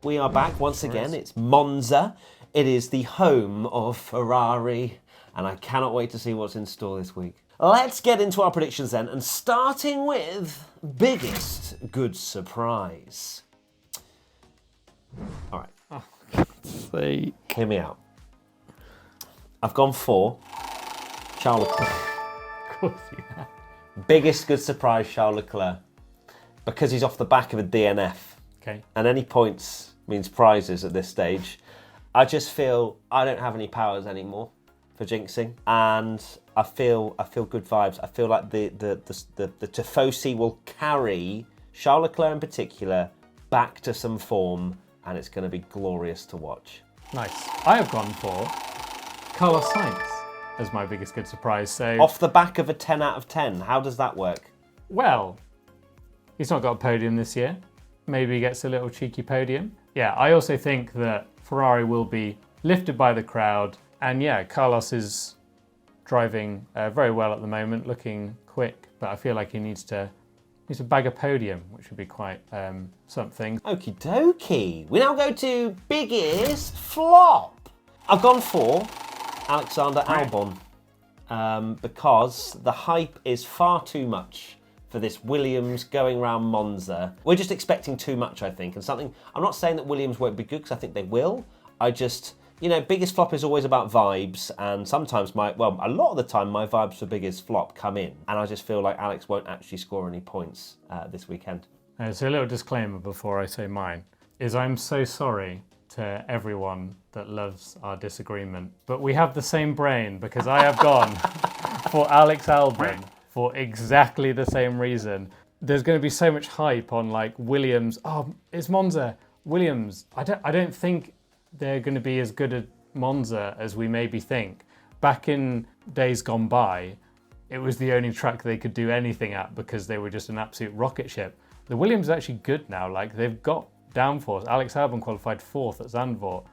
We are back once again. It's Monza. It is the home of Ferrari, and I cannot wait to see what's in store this week. Let's get into our predictions then, and starting with biggest good surprise. All right. Oh, for God's sake. Hear me out. I've gone 4. Charles Leclerc. Of course you have. Biggest good surprise, Charles Leclerc. Because he's off the back of a DNF. Okay. And any points means prizes at this stage. I just feel I don't have any powers anymore for jinxing, and I feel good vibes. I feel like the Tifosi will carry Charles Leclerc in particular back to some form, and it's going to be glorious to watch. Nice. I have gone for Carlos Sainz as my biggest good surprise. So Off the back of a 10 out of 10, how does that work? well, he's not got a podium this year. Maybe he gets a little cheeky podium. Yeah, I also think that Ferrari will be lifted by the crowd. And yeah, Carlos is driving very well at the moment, looking quick. But I feel like he needs to bag a podium, which would be quite something. Okie dokie. We now go to biggest flop. I've gone for Alexander Albon because the hype is far too much for this Williams going around Monza. We're just expecting too much, I think, and something. I'm not saying that Williams won't be good, because I think they will. I just, biggest flop is always about vibes, and sometimes a lot of the time my vibes for biggest flop come in, and I just feel like Alex won't actually score any points this weekend. So a little disclaimer before I say mine is I'm so sorry to everyone that loves our disagreement, but we have the same brain, because I have gone for Alex Albon for exactly the same reason. There's going to be so much hype on like Williams. Oh, it's Monza. Williams. I don't think they're going to be as good at Monza as we maybe think. Back in days gone by, it was the only track they could do anything at because they were just an absolute rocket ship. The Williams are actually good now. Like, they've got downforce. Alex Albon qualified 4th at Zandvoort.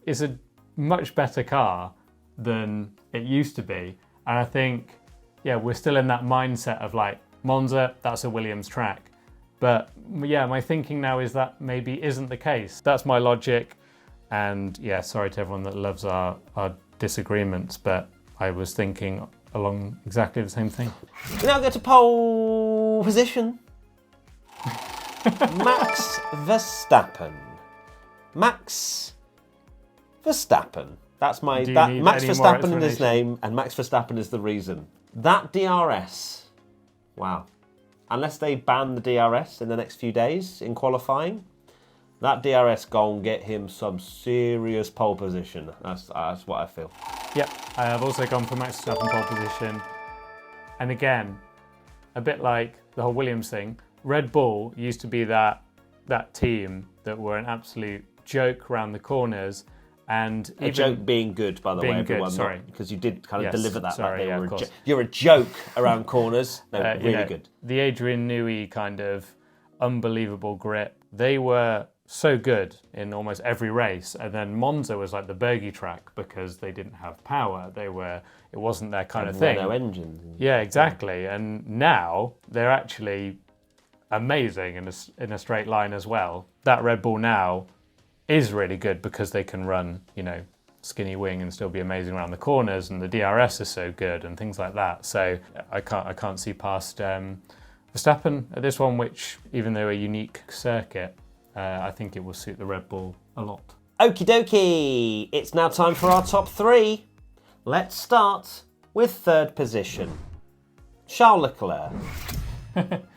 It's a much better car than it used to be. And I think, yeah, we're still in that mindset of like, Monza, that's a Williams track. But yeah, my thinking now is that maybe isn't the case. That's my logic. And yeah, sorry to everyone that loves our disagreements, but I was thinking along exactly the same thing. We now go to pole position. Max Verstappen. Max Verstappen. That's Max Verstappen in his name, and Max Verstappen is the reason. That DRS, wow. Unless they ban the DRS in the next few days in qualifying, that DRS gon' get him some serious pole position. That's what I feel. Yep, I have also gone for Max Verstappen pole position. And again, a bit like the whole Williams thing, Red Bull used to be that team that were an absolute joke around the corners. And a joke being good, by the way, everyone. Sorry. Because you did kind of deliver that. Sorry, like of course. You're a joke around corners. No, really good. The Adrian Newey kind of unbelievable grip. They were so good in almost every race. And then Monza was like the bogey track because they didn't have power. It wasn't their kind of thing. No engine. Yeah, exactly. And now they're actually amazing in a straight line as well. That Red Bull now is really good because they can run, skinny wing and still be amazing around the corners, and the DRS is so good and things like that. So I can't see past Verstappen at this one, which, even though a unique circuit, I think it will suit the Red Bull a lot. Okie dokie, it's now time for our top 3. Let's start with third position. Charles Leclerc.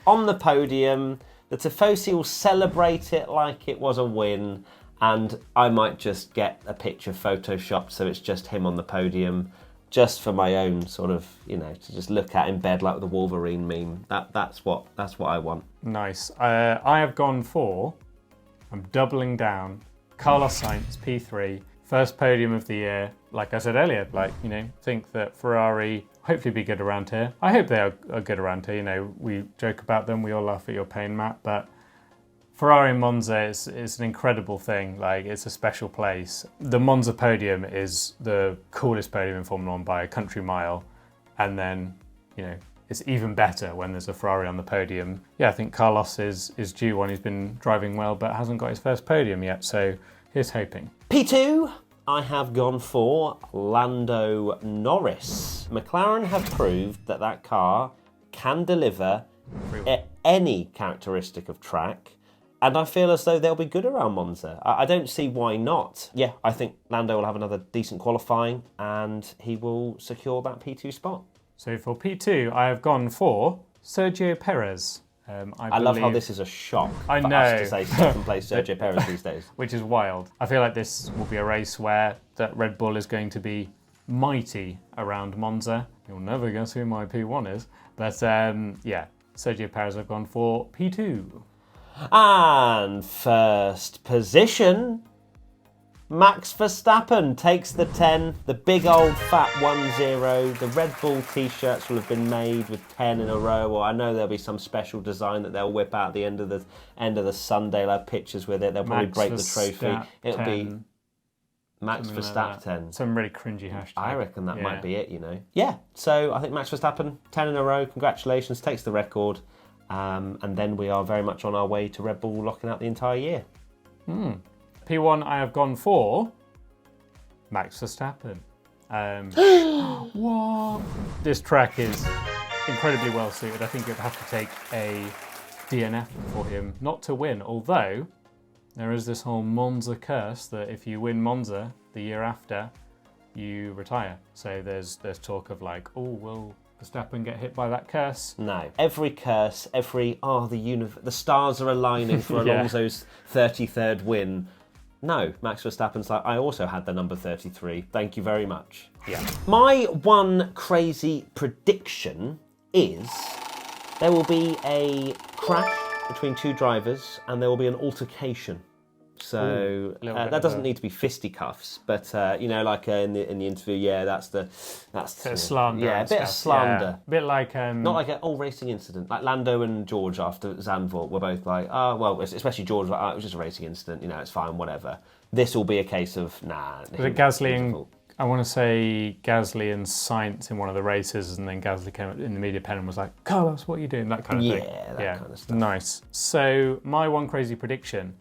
On the podium, the Tifosi will celebrate it like it was a win, and I might just get a picture photoshopped so it's just him on the podium, just for my own sort of, to just look at in bed like the Wolverine meme. That's what I want. Nice. I have gone for, I'm doubling down, Carlos Sainz, P3, first podium of the year. Like I said earlier, think that Ferrari hopefully be good around here. I hope they are good around here. We joke about them, we all laugh at your pain, Matt, but Ferrari in Monza is an incredible thing. Like, it's a special place. The Monza podium is the coolest podium in Formula 1 by a country mile. And then, it's even better when there's a Ferrari on the podium. Yeah, I think Carlos is due one. He's been driving well, but hasn't got his first podium yet, so here's hoping. P2, I have gone for Lando Norris. McLaren have proved that that car can deliver any characteristic of track, and I feel as though they'll be good around Monza. I don't see why not. Yeah, I think Lando will have another decent qualifying, and he will secure that P2 spot. So for P2, I have gone for Sergio Perez. I love how this is a shock I for know. us to say second place Sergio Perez these days. Which is wild. I feel like this will be a race where that Red Bull is going to be mighty around Monza. You'll never guess who my P1 is. But yeah, Sergio Perez I've gone for P2. And first position, Max Verstappen takes the 10, the big old fat 1-0. The Red Bull t-shirts will have been made with 10 in a row, or I know there'll be some special design that they'll whip out at the end of the Sunday. They'll have pictures with it. They'll probably break the trophy. It'll be Max Verstappen 10. Some really cringy hashtag. I reckon that might be it, you know. Yeah, so I think Max Verstappen, 10 in a row, congratulations, takes the record. And then we are very much on our way to Red Bull locking out the entire year. P1 I have gone for Max Verstappen. What? This track is incredibly well suited. I think it would have to take a DNF for him not to win, although there is this whole Monza curse that if you win Monza the year after, you retire. So there's talk of like, oh, will Verstappen get hit by that curse? No. Every curse, the stars are aligning for Alonso's 33rd win. No, Max Verstappen's like, I also had the number 33. Thank you very much. Yeah. My one crazy prediction is there will be a crash between two drivers and there will be an altercation. So that doesn't need to be fisticuffs, but you know, like in the interview, that's bit of slander. Yeah, a bit of slander. Yeah. A bit like not like an all racing incident. Like Lando and George after Zandvoort were both like, oh well, especially George, like, it was just a racing incident. You know, it's fine, whatever. This will be a case of Was it Gasly and I want to say Gasly and Sainz in one of the races, and then Gasly came in the media pen and was like, Carlos, what are you doing? That kind of thing. Yeah, that kind of stuff. Nice. So my one crazy prediction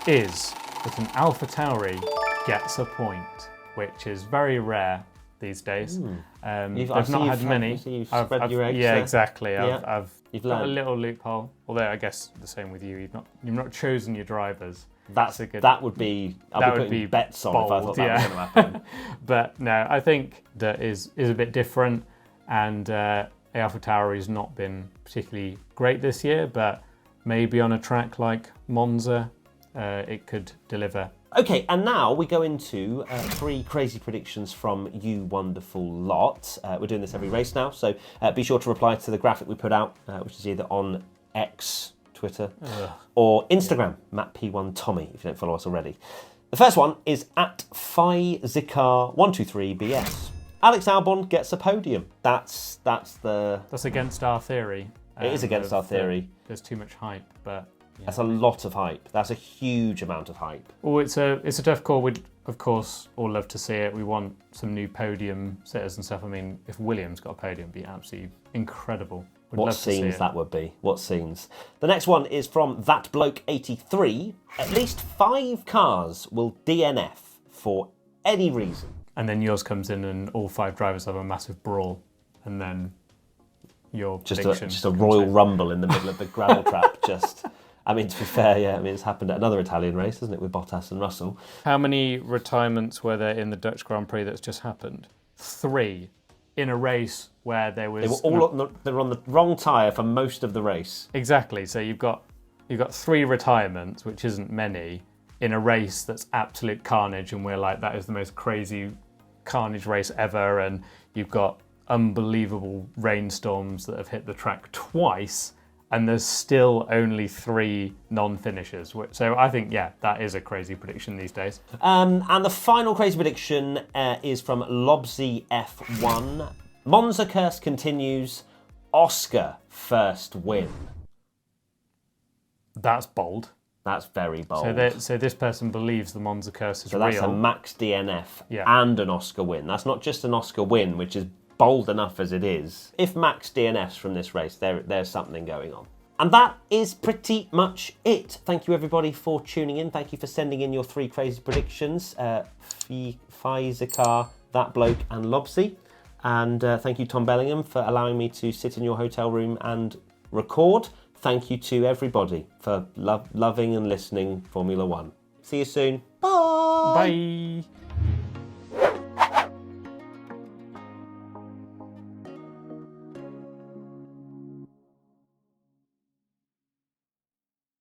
is that an AlphaTauri gets a point, which is very rare these days. They've not had many. You've spread your eggs. Yeah, exactly. I've You've got a learned. little loophole. Although I guess the same with you. You've not chosen your drivers. That would be. I'll be putting bets on if I thought that was going to happen. But no, I think that is a bit different, and AlphaTauri's not been particularly great this year, but maybe on a track like Monza, it could deliver. Okay, and now we go into 3 crazy predictions from you wonderful lot. We're doing this every race now, so be sure to reply to the graphic we put out, which is either on X, Twitter, or Instagram, MattP1Tommy, if you don't follow us already. The first one is at FiZikar123BS. Alex Albon gets a podium. That's against our theory. It is against our theory. There's too much hype, but yeah. That's a lot of hype. That's a huge amount of hype. Oh, it's a tough call. We'd of course all love to see it. We want some new podium sitters and stuff. I mean, if Williams got a podium, it'd be absolutely incredible. What scenes that would be. What scenes. The next one is from ThatBloke83. At least 5 cars will DNF for any reason. And then yours comes in and all 5 drivers have a massive brawl. And then your prediction. Just a royal rumble in the middle of the gravel trap. I mean, to be fair, yeah, I mean, it's happened at another Italian race, hasn't it, with Bottas and Russell. How many retirements were there in the Dutch Grand Prix that's just happened? 3. In a race where there was... They were all they were on the wrong tyre for most of the race. Exactly. So you've got 3 retirements, which isn't many, in a race that's absolute carnage, and we're like, that is the most crazy carnage race ever, and you've got unbelievable rainstorms that have hit the track twice, and there's still only 3 non-finishers. So I think, yeah, that is a crazy prediction these days. And the final crazy prediction is from Lobsy F1. Monza curse continues. Oscar first win. That's bold. That's very bold. So this person believes the Monza curse is real. So that's a max DNF and an Oscar win. That's not just an Oscar win, which is bold enough as it is. If Max DNS from this race, there's something going on. And that is pretty much it. Thank you everybody for tuning in. Thank you for sending in your 3 crazy predictions. Faizikar, That Bloke and Lobsy. And thank you Tom Bellingham for allowing me to sit in your hotel room and record. Thank you to everybody for loving and listening Formula One. See you soon. Bye. Bye.